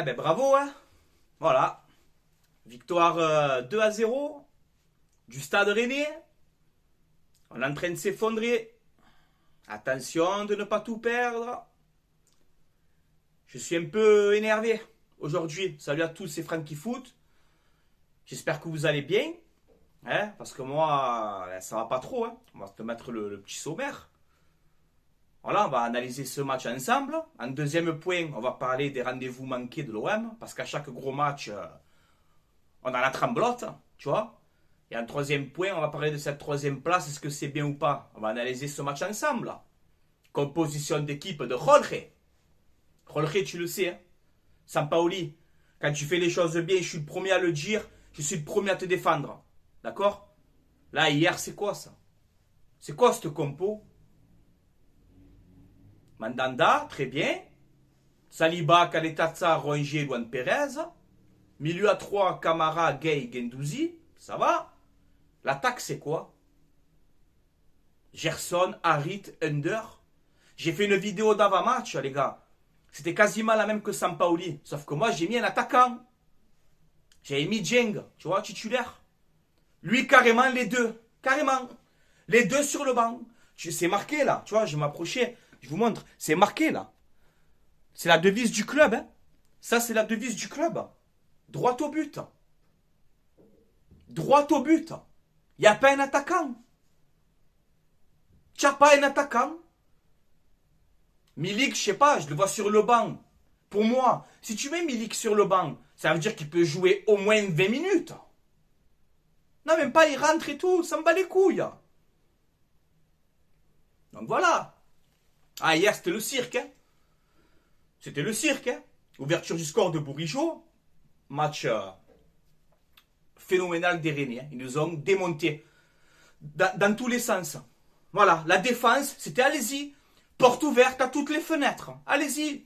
Eh ben bravo, hein. Voilà. Victoire 2-0 du Stade Rennais. On est en train de s'effondrer. Attention de ne pas tout perdre. Je suis un peu énervé aujourd'hui. Salut à tous, c'est Francky Foot. J'espère que vous allez bien. Hein, parce que moi, ça va pas trop. Hein. On va te mettre le petit sommaire. Voilà, on va analyser ce match ensemble. En deuxième point, on va parler des rendez-vous manqués de l'OM. Parce qu'à chaque gros match, on a la tremblote, tu vois. Et en troisième point, on va parler de cette troisième place. Est-ce que c'est bien ou pas? On va analyser ce match ensemble. Composition d'équipe de Jorge. Jorge, tu le sais, hein. Sampaoli, quand tu fais les choses bien, je suis le premier à le dire. Je suis le premier à te défendre. D'accord? Là, hier, c'est quoi ça? C'est quoi cette compo? Mandanda, très bien. Saliba, Kaletazza, Rongier, Luan Perez. Milieu à 3, Camara, Gay, Gendouzi. Ça va. L'attaque, c'est quoi? Gerson, Harit, Under. J'ai fait une vidéo d'avant-match, les gars. C'était quasiment la même que Sampaoli. Sauf que moi, j'ai mis un attaquant. J'ai mis Dieng, tu vois, titulaire. Lui, carrément, les deux. Carrément. Les deux sur le banc. C'est marqué, là. Tu vois, je m'approchais. Je vous montre. C'est marqué, là. C'est la devise du club, hein. Ça, c'est la devise du club. Droit au but. Droit au but. Il n'y a pas un attaquant. Tu n'as pas un attaquant. Milik, je sais pas, je le vois sur le banc. Pour moi, si tu mets Milik sur le banc, ça veut dire qu'il peut jouer au moins 20 minutes. Non, même pas, il rentre et tout, ça me bat les couilles. Donc voilà. Ah, hier, c'était le cirque, hein. C'était le cirque, hein. Ouverture du score de Bourigeaud. Match phénoménal des Rennais. Ils nous ont démontés dans tous les sens. Voilà, la défense, c'était allez-y. Porte ouverte à toutes les fenêtres. Allez-y.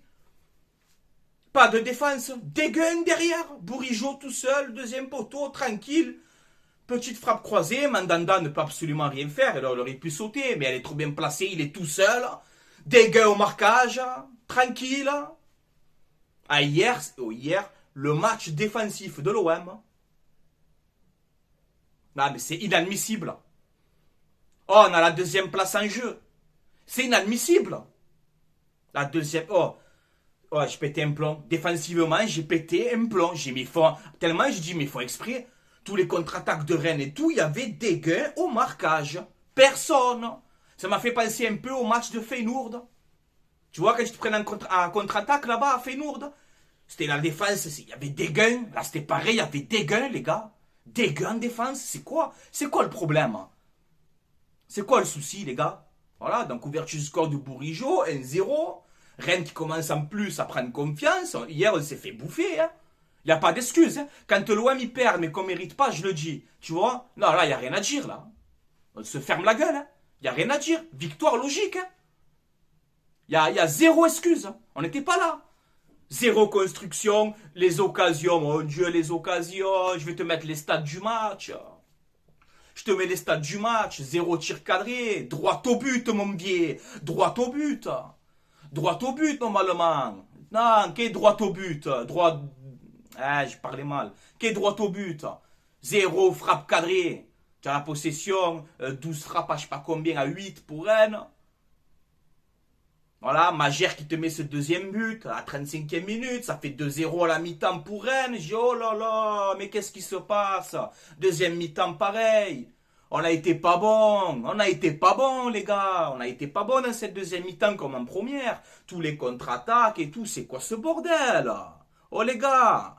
Pas de défense. Dégaine derrière. Bourigeaud tout seul. Deuxième poteau. Tranquille. Petite frappe croisée. Mandanda ne peut absolument rien faire. Elle aurait pu sauter. Mais elle est trop bien placée. Il est tout seul. Dégaine au marquage. Tranquille. Ah, hier, le match défensif de l'OM. Ah, mais c'est inadmissible. Oh, on a la deuxième place en jeu. C'est inadmissible. La deuxième... Oh, j'ai pété un plomb. Défensivement, j'ai pété un plomb. J'ai mis fond. Tellement, j'ai dit, mais faut exprès. Tous les contre-attaques de Rennes et tout, il y avait des gains au marquage. Personne. Ça m'a fait penser un peu au match de Feyenoord. Tu vois, quand je te prenais en contre-attaque là-bas à Feyenoord, c'était la défense. Il y avait des gains. Là, c'était pareil, il y avait des gains, les gars. Des gains en défense, c'est quoi? C'est quoi le problème? C'est quoi le souci, les gars? Voilà, donc ouverture du score de Bourigeaud, 1-0. Rennes qui commence en plus à prendre confiance. Hier, on s'est fait bouffer. Hein. Il n'y a pas d'excuse. Hein. Quand l'OM y perd, mais qu'on ne mérite pas, je le dis. Tu vois? Non, là, il n'y a rien à dire. Là. On se ferme la gueule. Hein. Il n'y a rien à dire. Victoire logique. Hein. Il y a zéro excuse. Hein. On n'était pas là. Zéro construction. Les occasions. Mon Dieu, les occasions. Je vais te mettre les stats du match. Je te mets les stats du match. Zéro tir cadré. Droit au but, mon biais. Droit au but. Droit au but, normalement. Non, qu'est droit au but? Droit... Ah, je parlais mal. Qu'est droit au but? Zéro frappe cadrée. Tu as la possession. 12 frappes à je sais pas combien, à 8 pour Rennes. Voilà, Magère qui te met ce deuxième but à la 35e minute. Ça fait 2-0 à la mi-temps pour Rennes. Je dis, oh là là, mais qu'est-ce qui se passe? Deuxième mi-temps, pareil. On a été pas bon. On a été pas bon, les gars. On a été pas bon dans cette deuxième mi-temps comme en première. Tous les contre-attaques et tout. C'est quoi ce bordel? Oh, les gars.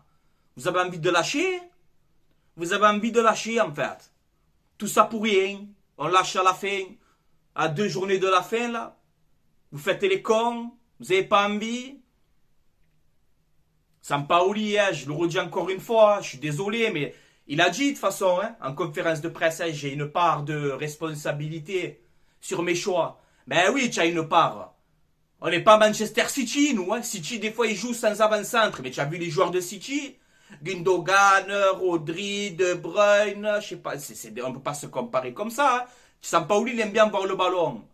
Vous avez envie de lâcher? Vous avez envie de lâcher, en fait. Tout ça pour rien. On lâche à la fin. À 2 journées de la fin, là. Vous faites les cons. Vous n'avez pas envie. Sampaoli, hein, je le redis encore une fois. Je suis désolé, mais... Il a dit de toute façon, hein, en conférence de presse, hein, j'ai une part de responsabilité sur mes choix. Ben oui, tu as une part. On n'est pas Manchester City, nous. Hein. City, des fois, ils jouent sans avant-centre. Mais tu as vu les joueurs de City? Gundogan, Rodri, De Bruyne, je sais pas. On ne peut pas se comparer comme ça. Hein. Sampaoli, il aime bien voir le ballon.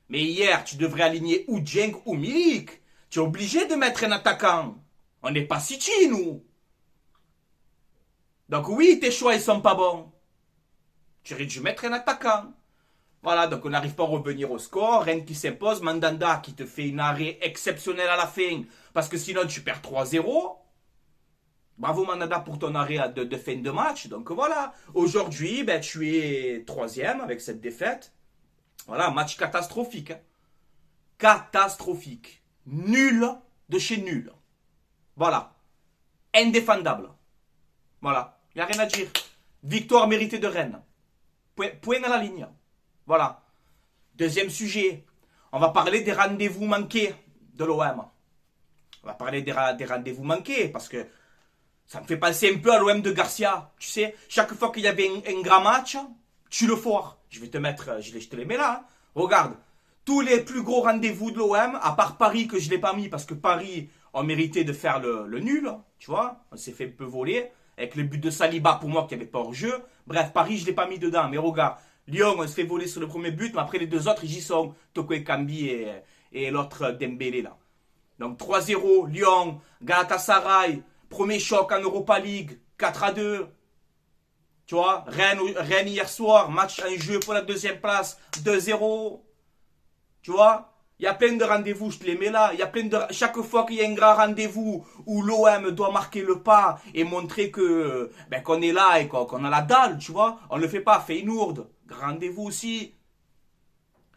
Mais hier, tu devrais aligner ou Dieng ou Milik. Tu es obligé de mettre un attaquant. On n'est pas City, nous. Donc oui, tes choix, ils sont pas bons. Tu aurais dû mettre un attaquant. Voilà, donc on n'arrive pas à revenir au score. Rennes qui s'impose. Mandanda qui te fait une arrêt exceptionnel à la fin. Parce que sinon, tu perds 3-0. Bravo Mandanda pour ton arrêt de fin de match. Donc voilà. Aujourd'hui, ben, tu es troisième avec cette défaite. Voilà, match catastrophique. Hein. Catastrophique. Nul de chez nul. Voilà. Indéfendable. Voilà. Il n'y a rien à dire. Victoire méritée de Rennes. Point à la ligne. Voilà. Deuxième sujet. On va parler des rendez-vous manqués de l'OM. On va parler des rendez-vous manqués parce que ça me fait penser un peu à l'OM de Garcia. Tu sais, chaque fois qu'il y avait un grand match, tu le foires. Je vais te mettre, je te les mets là. Hein. Regarde. Tous les plus gros rendez-vous de l'OM, à part Paris que je ne l'ai pas mis parce que Paris a mérité de faire le nul. Tu vois, on s'est fait un peu voler. Avec le but de Saliba pour moi qui n'avait pas hors-jeu. Bref, Paris, je ne l'ai pas mis dedans. Mais regarde, Lyon, on se fait voler sur le premier but. Mais après, les deux autres, ils y sont. Toko Ekambi et l'autre Dembélé là. Donc 3-0, Lyon, Galatasaray. Premier choc en Europa League. 4-2. Tu vois, Rennes hier soir. Match en jeu pour la deuxième place. 2-0. Tu vois, il y a plein de rendez-vous, je te les mets là. Il y a plein de chaque fois qu'il y a un grand rendez-vous où l'OM doit marquer le pas et montrer que ben, qu'on est là et qu'on a la dalle, tu vois, on ne le fait pas. Feyenoord, grand rendez-vous aussi.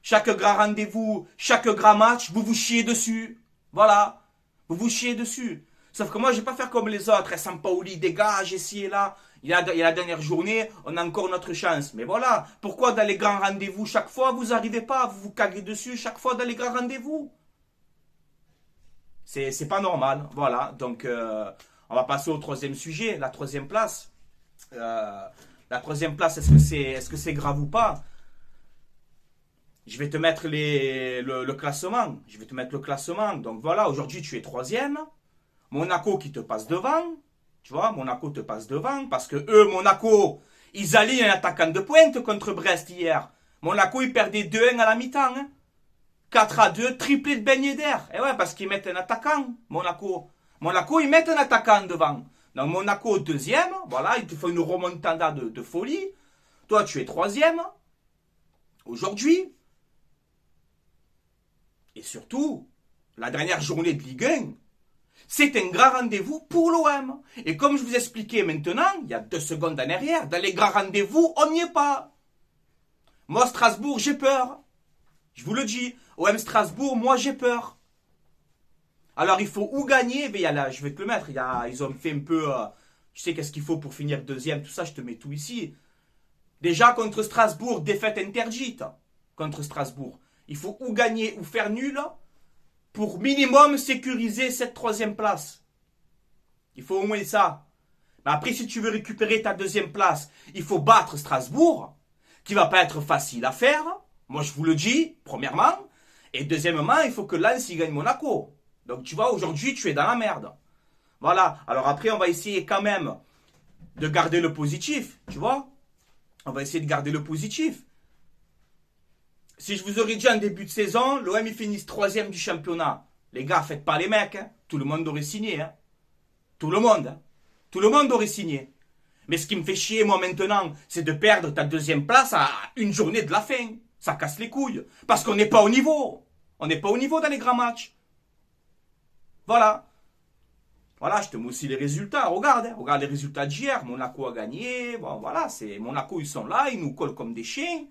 Chaque grand rendez-vous, chaque grand match, vous vous chiez dessus. Voilà, vous vous chiez dessus. Sauf que moi, je vais pas faire comme les autres. Sampaoli dégage ici et là. Il y a la dernière journée, on a encore notre chance. Mais voilà, pourquoi dans les grands rendez-vous, chaque fois, vous n'arrivez pas, vous vous caguez dessus chaque fois dans les grands rendez-vous? C'est pas normal, voilà. Donc, on va passer au troisième sujet, la troisième place. La troisième place, est-ce que c'est grave ou pas? Je vais te mettre le classement. Je vais te mettre le classement. Donc voilà, aujourd'hui, tu es troisième. Monaco qui te passe devant. Tu vois, Monaco te passe devant parce que eux, Monaco, ils allient un attaquant de pointe contre Brest hier. Monaco, ils perdaient 2-1 à la mi-temps. Hein. 4-2, triplé de Ben Yedder. Et ouais, parce qu'ils mettent un attaquant, Monaco. Monaco, ils mettent un attaquant devant. Donc Monaco, deuxième. Voilà, ils te font une remontada de folie. Toi, tu es troisième. Aujourd'hui. Et surtout, la dernière journée de Ligue 1. C'est un grand rendez-vous pour l'OM. Et comme je vous expliquais maintenant, il y a 2 secondes en arrière, dans les grands rendez-vous, on n'y est pas. Moi, Strasbourg, j'ai peur. Je vous le dis. OM Strasbourg, moi, j'ai peur. Alors, il faut ou gagner, mais là, je vais te le mettre. Ils ont fait un peu... tu sais qu'est-ce qu'il faut pour finir deuxième, tout ça, je te mets tout ici. Déjà, contre Strasbourg, défaite interdite. Contre Strasbourg. Il faut ou gagner ou faire nul pour minimum sécuriser cette troisième place. Il faut au moins ça. Mais après, si tu veux récupérer ta deuxième place, il faut battre Strasbourg, qui va pas être facile à faire. Moi, je vous le dis, premièrement. Et deuxièmement, il faut que Lens y gagne Monaco. Donc, tu vois, aujourd'hui, tu es dans la merde. Voilà. Alors après, on va essayer quand même de garder le positif, tu vois. On va essayer de garder le positif. Si je vous aurais dit en début de saison, l'OM ils finissent troisième du championnat. Les gars, faites pas les mecs. Hein. Tout le monde aurait signé. Hein. Tout le monde. Hein. Tout le monde aurait signé. Mais ce qui me fait chier, moi, maintenant, c'est de perdre ta deuxième place à une journée de la fin. Ça casse les couilles. Parce qu'on n'est pas au niveau. On n'est pas au niveau dans les grands matchs. Voilà. Voilà, je te mets aussi les résultats. Regarde, hein. Regarde les résultats d'hier. Monaco a gagné. Bon, voilà, c'est Monaco, ils sont là. Ils nous collent comme des chiens.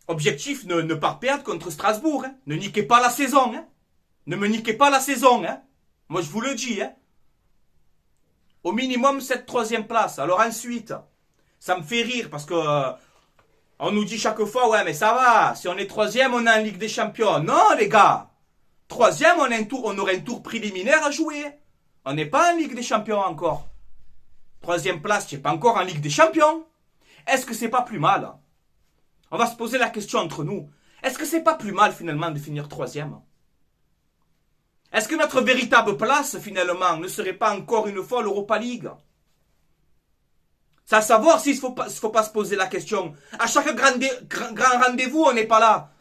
Objectif, ne pas perdre contre Strasbourg. Hein. Ne niquez pas la saison. Hein. Ne me niquez pas la saison. Hein. Moi, je vous le dis. Hein. Au minimum, cette troisième place. Alors ensuite, ça me fait rire parce que on nous dit chaque fois, ouais, mais ça va. Si on est troisième, on est en Ligue des Champions. Non, les gars. Troisième, on aurait un tour préliminaire à jouer. On n'est pas en Ligue des Champions encore. Troisième place, tu n'es pas encore en Ligue des Champions. Est-ce que c'est pas plus mal? On va se poser la question entre nous. Est-ce que c'est pas plus mal finalement de finir troisième? Est-ce que notre véritable place finalement ne serait pas encore une fois l'Europa League? C'est à savoir s'il ne faut pas se poser la question. À chaque grand rendez-vous, on n'est pas là.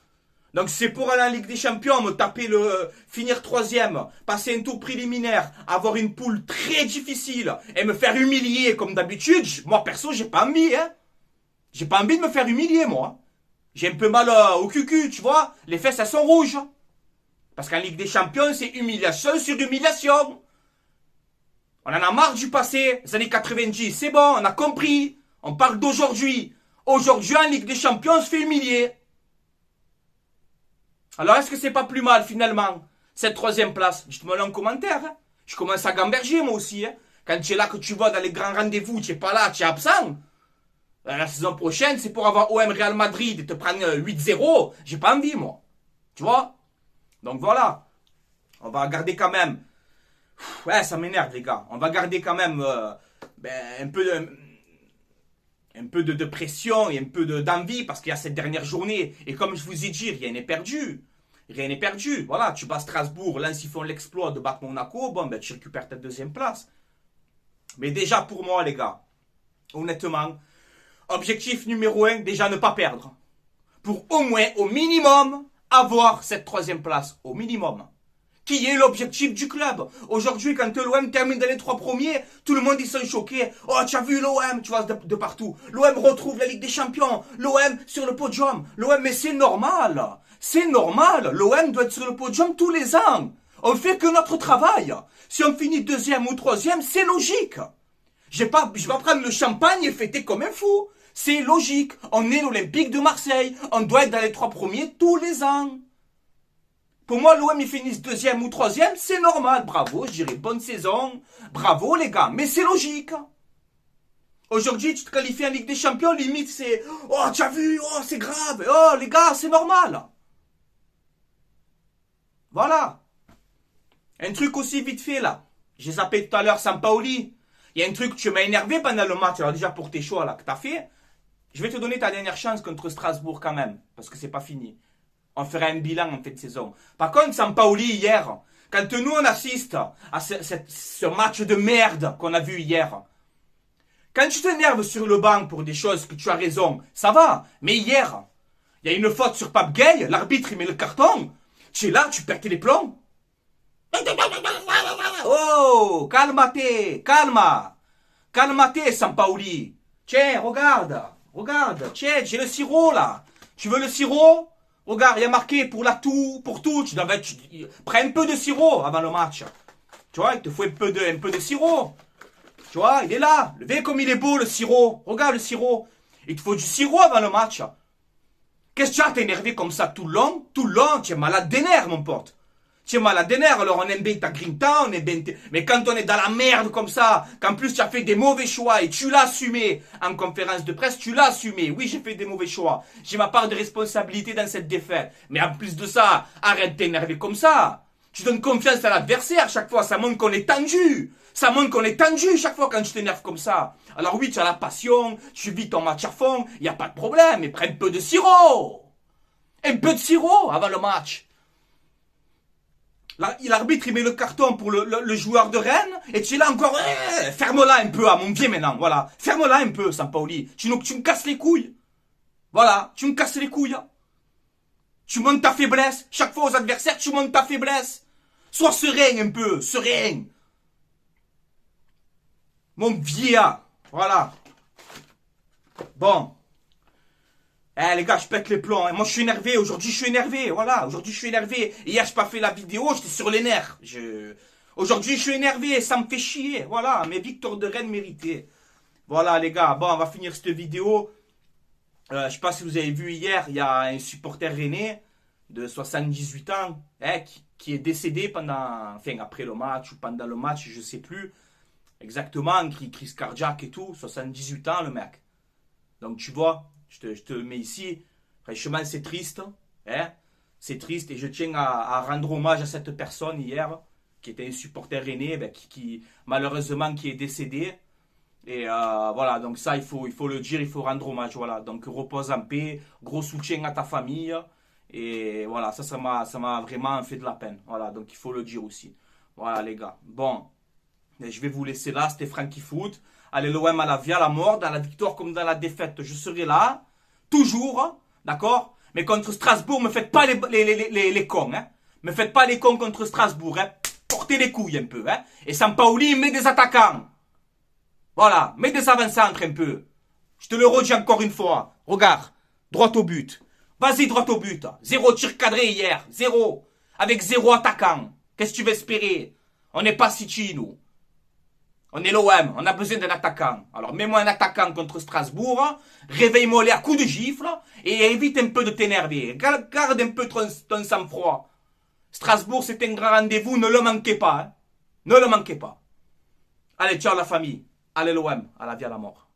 Donc c'est pour aller en Ligue des Champions, me taper finir troisième, passer un tour préliminaire, avoir une poule très difficile et me faire humilier comme d'habitude. Moi perso, j'ai pas envie, hein. J'ai pas envie de me faire humilier, moi. J'ai un peu mal au cul, tu vois. Les fesses, elles sont rouges. Parce qu'en Ligue des Champions, c'est humiliation sur humiliation. On en a marre du passé, les années 90. C'est bon, on a compris. On parle d'aujourd'hui. Aujourd'hui, en Ligue des Champions, on se fait humilier. Alors, est-ce que c'est pas plus mal, finalement, cette troisième place? Dites-moi en commentaire. Hein. Je commence à gamberger, moi aussi. Hein. Quand tu es là, que tu vas dans les grands rendez-vous, tu n'es pas là, tu es absent. La saison prochaine, c'est pour avoir OM Real Madrid et te prendre 8-0. J'ai pas envie, moi. Tu vois? Donc voilà. On va garder quand même. Ouais, ça m'énerve, les gars. On va garder quand même un peu de pression et un peu d'envie parce qu'il y a cette dernière journée. Et comme je vous ai dit, rien n'est perdu. Rien n'est perdu. Voilà, tu bats Strasbourg, Lens, ils font l'exploit de battre Monaco. Bon, ben, tu récupères ta deuxième place. Mais déjà, pour moi, les gars, honnêtement, objectif numéro 1, déjà ne pas perdre. Pour au moins, au minimum, avoir cette troisième place. Au minimum. Qui est l'objectif du club. Aujourd'hui, quand l'OM termine dans les 3 premiers, tout le monde, ils sont choqués. Oh, tu as vu l'OM, tu vois, de partout. L'OM retrouve la Ligue des Champions. L'OM sur le podium. L'OM, mais c'est normal. C'est normal. L'OM doit être sur le podium tous les ans. On fait que notre travail. Si on finit deuxième ou troisième, c'est logique. Je vais pas prendre le champagne et fêter comme un fou. C'est logique. On est l'Olympique de Marseille. On doit être dans les 3 premiers tous les ans. Pour moi, l'OM, ils finissent deuxième ou troisième, c'est normal. Bravo, je dirais bonne saison. Bravo, les gars. Mais c'est logique. Aujourd'hui, tu te qualifies en Ligue des Champions, limite, c'est... Oh, tu as vu? Oh, c'est grave. Oh, les gars, c'est normal. Voilà. Un truc aussi vite fait, là. J'ai zappé tout à l'heure Sampaoli. Il y a un truc, tu m'as énervé pendant le match. Alors déjà, pour tes choix, là, que t'as fait, je vais te donner ta dernière chance contre Strasbourg, quand même. Parce que c'est pas fini. On fera un bilan en fin de saison. Par contre, Sampaoli hier, quand nous on assiste à ce match de merde qu'on a vu hier, quand tu t'énerves sur le banc pour des choses que tu as raison, ça va. Mais hier, il y a une faute sur Pape Gay, l'arbitre il met le carton, tu es là, tu perds les plombs. Oh, calmate, calma. Calmate, Sampaoli. Tiens, regarde, tiens, j'ai le sirop là. Tu veux le sirop? Regarde, il y a marqué pour pour tout. Prends un peu de sirop avant le match. Tu vois, il te faut un peu de sirop. Tu vois, il est là. Le verre comme il est beau, le sirop. Regarde le sirop. Il te faut du sirop avant le match. Qu'est-ce que tu as? T'es énervé comme ça tout le long? Tout le long, tu es malade des nerfs, mon pote. Tu es malade des nerfs, alors on aime bien ta grinta, on est bien... Mais quand on est dans la merde comme ça, qu'en plus tu as fait des mauvais choix et tu l'as assumé en conférence de presse, tu l'as assumé. Oui, j'ai fait des mauvais choix. J'ai ma part de responsabilité dans cette défaite. Mais en plus de ça, arrête d'énerver comme ça. Tu donnes confiance à l'adversaire chaque fois, ça montre qu'on est tendu. Ça montre qu'on est tendu chaque fois quand tu t'énerves comme ça. Alors oui, tu as la passion, tu vis ton match à fond, il n'y a pas de problème, mais prends un peu de sirop. Un peu de sirop avant le match. L'arbitre, il met le carton pour le joueur de Rennes, et tu es là encore, ferme-la un peu à mon pied maintenant, voilà. Ferme-la un peu, Sampaoli. Tu me casses les couilles. Voilà, tu me casses les couilles. Tu montes ta faiblesse. Chaque fois aux adversaires, tu montes ta faiblesse. Sois serein un peu, serein. Mon vieillard. Voilà. Bon. Eh les gars, je pète les plombs. Moi je suis énervé. Aujourd'hui je suis énervé. Voilà. Aujourd'hui je suis énervé. Hier je n'ai pas fait la vidéo. J'étais sur les nerfs. Aujourd'hui je suis énervé. Ça me fait chier. Voilà. Mes victoires de Rennes méritées. Voilà les gars. Bon, on va finir cette vidéo. Je ne sais pas si vous avez vu hier. Il y a un supporter rennais de 78 ans qui est décédé après le match ou pendant le match. Je ne sais plus exactement. Crise cardiaque et tout. 78 ans le mec. Donc tu vois. Je te le mets ici. Franchement, c'est triste. Hein? C'est triste. Et je tiens à rendre hommage à cette personne hier, qui était un supporter rennais, qui malheureusement qui est décédé. Et voilà, donc ça, il faut le dire, il faut rendre hommage. Voilà, donc repose en paix. Gros soutien à ta famille. Et voilà, ça m'a vraiment fait de la peine. Voilà, donc il faut le dire aussi. Voilà, les gars. Bon, je vais vous laisser là. C'était Franky Foot. Allez, l'OM à la vie, à la mort, dans la victoire comme dans la défaite, je serai là, toujours, d'accord? Mais contre Strasbourg, me faites pas les cons. Hein. Me faites pas les cons contre Strasbourg. Hein. Portez les couilles un peu. Hein. Et Sampaoli, met des attaquants. Voilà, mets des avant-centres un peu. Je te le redis encore une fois. Regarde, droit au but. Vas-y, droit au but. 0 tir cadré hier. 0. Avec 0 attaquant. Qu'est-ce que tu veux espérer? On n'est pas City, nous. On est l'OM. On a besoin d'un attaquant. Alors, mets-moi un attaquant contre Strasbourg. Réveille-moi les à coups de gifle. Et évite un peu de t'énerver. Garde un peu ton sang-froid. Strasbourg, c'est un grand rendez-vous. Ne le manquez pas. Hein. Ne le manquez pas. Allez, ciao la famille. Allez l'OM. À la vie à la mort.